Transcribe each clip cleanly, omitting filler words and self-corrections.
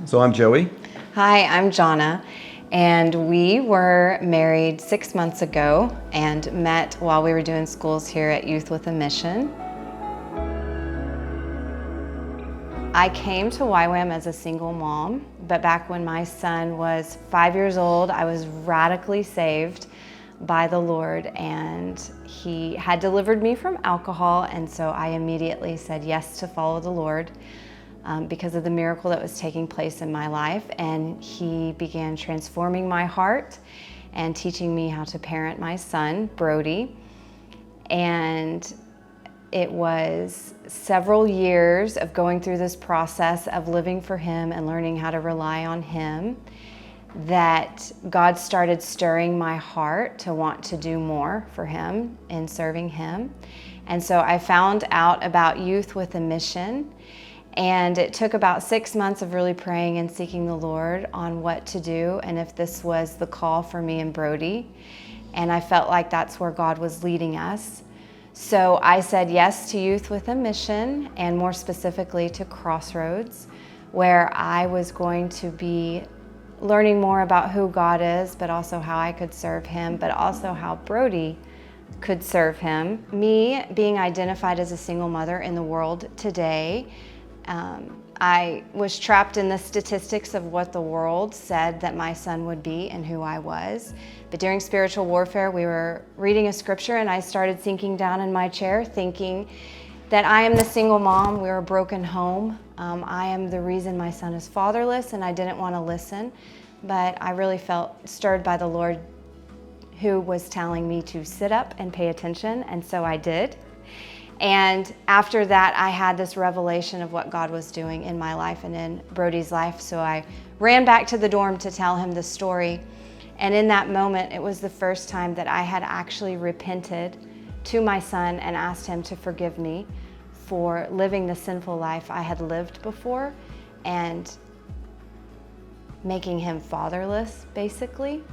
So I'm Joey. Hi, I'm Jonna, and we were married 6 months ago and met while we were doing schools here at Youth with a Mission. I came to YWAM as a single mom, but back when my son was 5 years old, I was radically saved by the Lord, and He had delivered me from alcohol, and so I immediately said yes to follow the Lord. Because of the miracle that was taking place in my life, and He began transforming my heart and teaching me how to parent my son, Brody. And it was several years of going through this process of living for Him and learning how to rely on Him that God started stirring my heart to want to do more for Him in serving Him. And so I found out about Youth with a Mission. And it took about 6 months of really praying and seeking the Lord on what to do and if this was the call for me and Brody. And I felt like that's where God was leading us. So I said yes to Youth with a Mission, and more specifically to Crossroads, where I was going to be learning more about who God is, but also how I could serve Him, but also how Brody could serve Him. Me being identified as a single mother in the world today, I was trapped in the statistics of what the world said that my son would be and who I was. But during spiritual warfare, we were reading a scripture and I started sinking down in my chair thinking that I am the single mom. We're a broken home. I am the reason my son is fatherless, and I didn't want to listen. But I really felt stirred by the Lord, who was telling me to sit up and pay attention, and so I did. And after that, I had this revelation of what God was doing in my life and in Brody's life. So I ran back to the dorm to tell him the story. And in that moment, it was the first time that I had actually repented to my son and asked him to forgive me for living the sinful life I had lived before and making him fatherless, basically.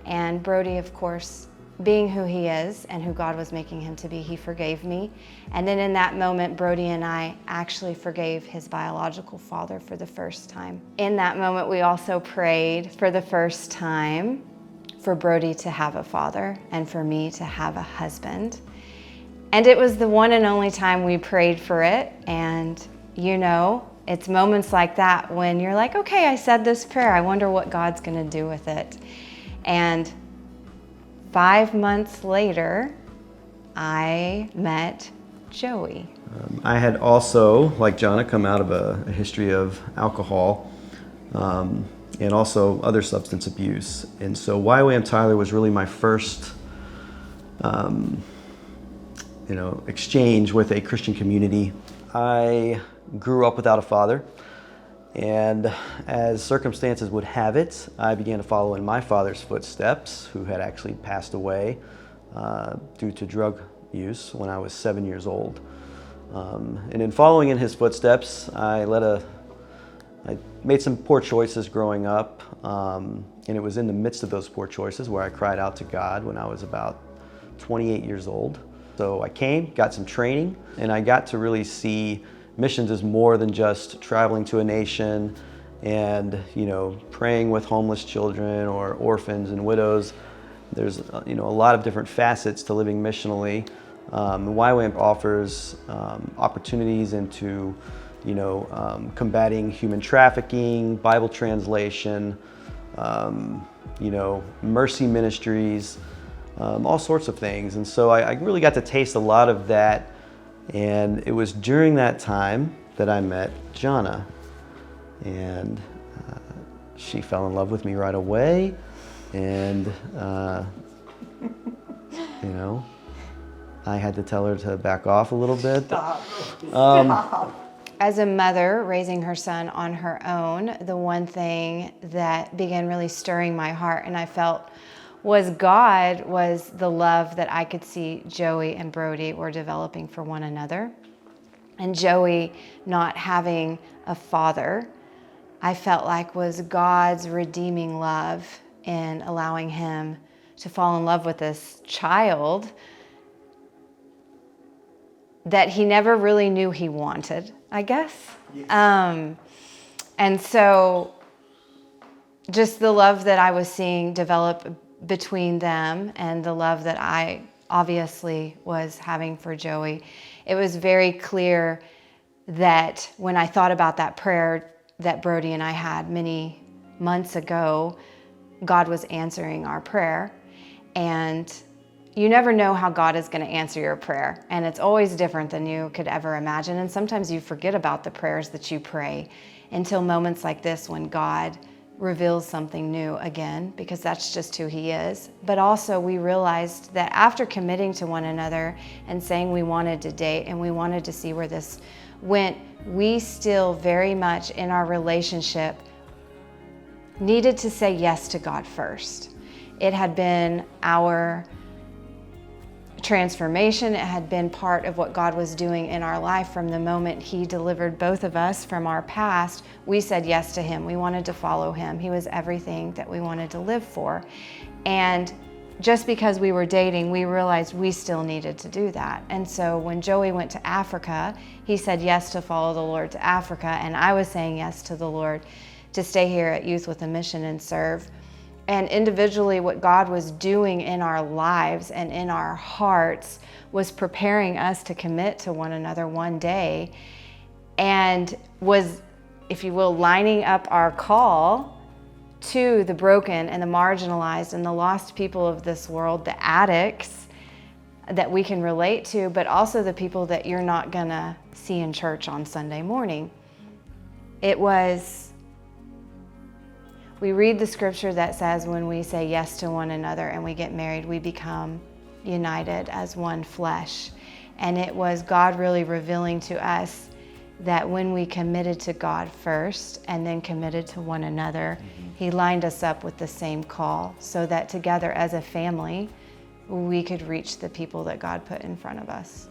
And Brody, of course, being who he is and who God was making him to be, he forgave me. And then in that moment, Brody and I actually forgave his biological father for the first time. In that moment, we also prayed for the first time for Brody to have a father and for me to have a husband. And it was the one and only time we prayed for it. And you know, it's moments like that when you're like, okay, I said this prayer. I wonder what God's gonna do with it. And 5 months later, I met Joey. I had also, like Jonna, come out of a history of alcohol and also other substance abuse. And so YWAM Tyler was really my first exchange with a Christian community. I grew up without a father. And as circumstances would have it, I began to follow in my father's footsteps, who had actually passed away due to drug use when I was 7 years old. And in following in his footsteps, I made some poor choices growing up, and it was in the midst of those poor choices where I cried out to God when I was about 28 years old. So I came, got some training, and I got to really see missions is more than just traveling to a nation and, praying with homeless children or orphans and widows. There's, a lot of different facets to living missionally. YWAM offers opportunities into, combating human trafficking, Bible translation, mercy ministries, all sorts of things. And so I really got to taste a lot of that. And it was during that time that I met Jonna, and she fell in love with me right away, and I had to tell her to back off a little bit. Stop. As a mother raising her son on her own, the one thing that began really stirring my heart and I felt was God was the love that I could see Joey and Brody were developing for one another. And Joey not having a father, I felt like was God's redeeming love in allowing him to fall in love with this child that he never really knew he wanted, I guess. Yes. And so just the love that I was seeing develop between them and the love that I obviously was having for Joey, it was very clear that when I thought about that prayer that Brody and I had many months ago, God was answering our prayer. And you never know how God is going to answer your prayer. And it's always different than you could ever imagine. And sometimes you forget about the prayers that you pray until moments like this when God reveals something new again, because that's just who He is. But also we realized that after committing to one another and saying we wanted to date and we wanted to see where this went, we still very much in our relationship needed to say yes to God first. It had been our transformation. It had been part of what God was doing in our life from the moment He delivered both of us from our past. We said yes to Him. We wanted to follow Him. He was everything that we wanted to live for. And just because we were dating, we realized we still needed to do that. And so when Joey went to Africa, he said yes to follow the Lord to Africa, and I was saying yes to the Lord to stay here at Youth with a Mission and serve. And individually, what God was doing in our lives and in our hearts was preparing us to commit to one another one day, and was, if you will, lining up our call to the broken and the marginalized and the lost people of this world, the addicts that we can relate to, but also the people that you're not gonna see in church on Sunday morning. We read the scripture that says when we say yes to one another and we get married, we become united as one flesh. And it was God really revealing to us that when we committed to God first and then committed to one another, He lined us up with the same call so that together as a family, we could reach the people that God put in front of us.